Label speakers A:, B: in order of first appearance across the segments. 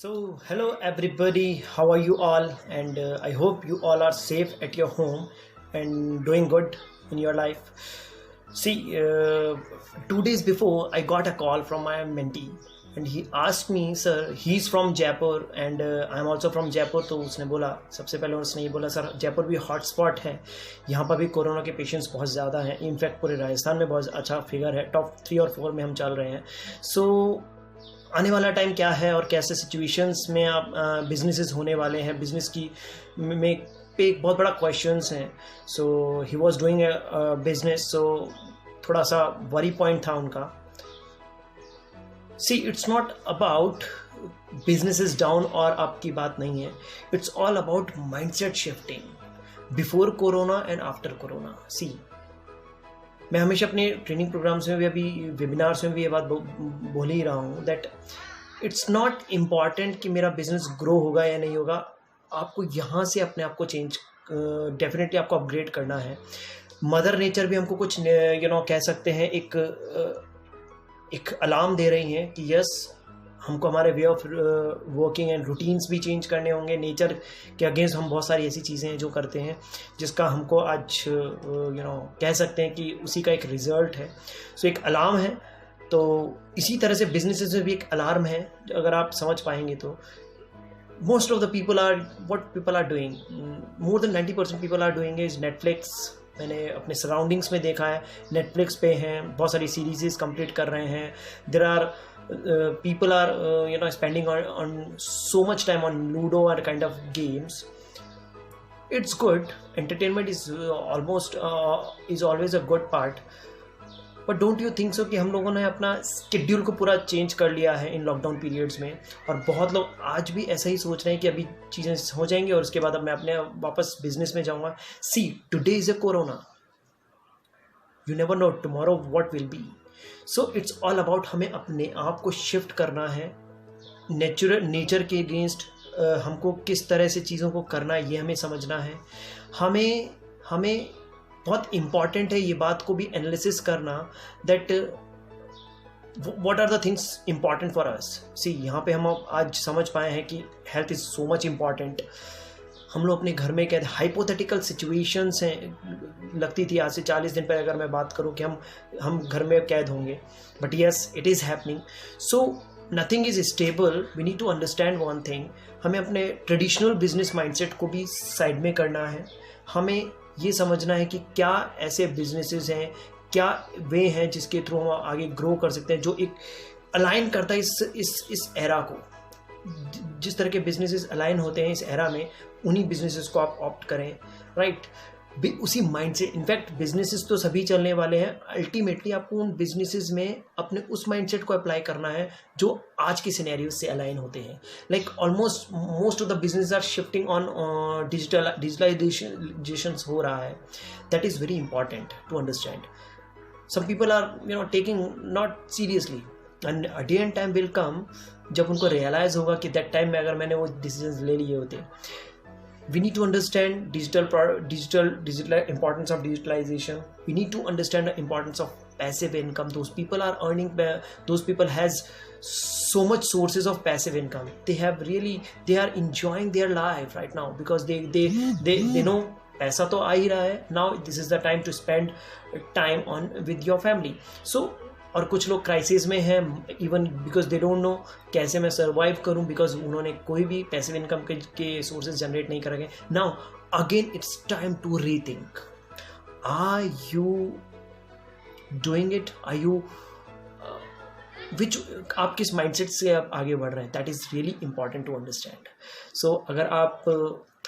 A: So, hello everybody, how are you all? And I hope you all are safe at your home and doing good in your life. See, 2 days before, I got a call from my mentee and he asked me, sir, he's from Jaipur and I'm also from Jaipur. तो उसने बोला, सबसे पहले उसने ये बोला, sir Jaipur भी hot spot है, यहाँ पर भी कोरोना के पेशेंट्स बहुत ज़्यादा हैं. इनफैक्ट पूरे राजस्थान में बहुत अच्छा फिगर है, टॉप 3 और 4 में हम चल रहे हैं. सो आने वाला टाइम क्या है और कैसे सिचुएशंस में आप बिजनेसेस होने वाले हैं, बिजनेस की में पे एक बहुत बड़ा क्वेश्चंस हैं. So he was doing business, so थोड़ा सा वरी पॉइंट था उनका. See it's not about business is down और अप की बात नहीं है, it's all about mindset shifting before corona and after corona. See मैं हमेशा अपने ट्रेनिंग प्रोग्राम्स में भी, अभी वेबिनार्स में भी ये बात बोल ही रहा हूँ दैट इट्स नॉट इम्पॉर्टेंट कि मेरा बिजनेस ग्रो होगा या नहीं होगा. आपको यहाँ से अपने आप को चेंज डेफिनेटली आपको अपग्रेड करना है. मदर नेचर भी हमको कुछ कह सकते हैं एक अलार्म दे रही हैं कि यस, हमको हमारे way of working and routines भी चेंज करने होंगे. नेचर के अगेंस्ट हम बहुत सारी ऐसी चीज़ें हैं जो करते हैं जिसका हमको आज कह सकते हैं कि उसी का एक रिजल्ट है. सो एक अलार्म है, तो इसी तरह से बिजनेसेस में भी एक अलार्म है. अगर आप समझ पाएंगे तो most of the people are what people are doing, more than 90% people are doing is Netflix. मैंने अपने सराउंडिंग्स में देखा है, नेटफ्लिक्स पे हैं, बहुत सारी सीरीज़ कंप्लीट कर रहे हैं. There are people are spending on so much time on ludo or kind of games. It's good, entertainment is always a good part, but don't you think so कि हम लोगों ने अपना स्केड्यूल को पूरा चेंज कर लिया है इन लॉकडाउन पीरियड्स में. और बहुत लोग आज भी ऐसा ही सोच रहे हैं कि अभी चीज़ें हो जाएंगी और उसके बाद अब मैं अपने वापस बिजनेस में जाऊंगा. See today is a corona, you never know tomorrow what will be. So it's all about हमें अपने आप को शिफ्ट करना है. नेचर के अगेंस्ट हमको किस तरह से चीज़ों को करना है ये हमें समझना है. हमें बहुत इम्पॉर्टेंट है ये बात को भी एनालिसिस करना that what are the things important for us. See यहाँ पे हम आज समझ पाए हैं कि health is so much important. हम लोग अपने घर में कैद हाइपोथेटिकल सिचुएशंस हैं, लगती थी आज से 40 दिन पहले अगर मैं बात करूं कि हम घर में कैद होंगे, but yes it is happening. So nothing is stable. We need to understand one thing, हमें अपने ट्रेडिशनल बिजनेस माइंडसेट को भी साइड में करना है. हमें ये समझना है कि क्या ऐसे बिजनेसेस हैं, क्या वे हैं जिसके थ्रू हम आगे ग्रो कर सकते हैं, जो एक अलाइन करता है इस एरा को. जिस तरह के बिजनेसेस अलाइन होते हैं इस एरा में, उन्हीं बिजनेसेस को आप ऑप्ट करें, राइट. उसी माइंड से इनफैक्ट बिजनेसेस तो सभी चलने वाले हैं. अल्टीमेटली आपको उन बिजनेसेस में अपने उस माइंडसेट को अप्लाई करना है जो आज के सिनेरियो से अलाइन होते हैं. Like almost most of the business are shifting on digitalization हो रहा है. That is very important to understand. Some people are taking not seriously and a day and time will come जब उनको realise होगा कि that time में अगर मैंने वो डिसीजंस ले लिए होते. We need to understand digital importance of digitalization. We need to understand the importance of passive income. Those people are earning, those people has so much sources of passive income. They are enjoying their life right now because they know पैसा तो आ ही रहा है. Now this is the time to spend time on with your family. So और कुछ लोग crisis में हैं even because they don't know कैसे मैं सर्वाइव करूं, बिकॉज उन्होंने कोई भी पैसिव इनकम के सोर्सेज जनरेट नहीं करेंगे. Now again it's time to rethink, are you doing it, are you आप किस माइंडसेट से आप आगे बढ़ रहे हैं. That is really important to understand. So अगर आप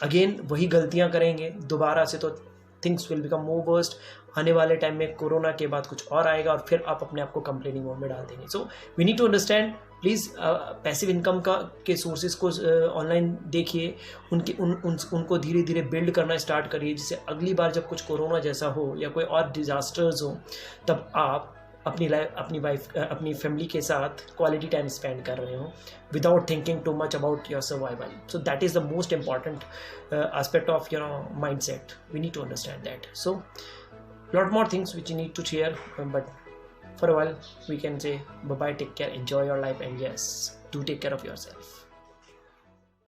A: अगेन वही गलतियां करेंगे दोबारा से तो things will become more worst. आने वाले टाइम में कोरोना के बाद कुछ और आएगा और फिर आप अपने आप को कंप्लेनिंग मोड में डाल देंगे. So we need to understand. Please passive income के सोर्सेज को ऑनलाइन देखिए, उनको धीरे धीरे बिल्ड करना स्टार्ट करिए, जिससे अगली बार जब कुछ कोरोना जैसा हो या कोई और डिजास्टर्स हो तब आप अपनी फैमिली के साथ क्वालिटी टाइम स्पेंड कर रहे हो without thinking too much about your survival. So that is the most important aspect of mindset. We need to understand that. So lot more things which you need to share, but for a while we can say bye bye, take care, enjoy your life, and yes, do take care of yourself.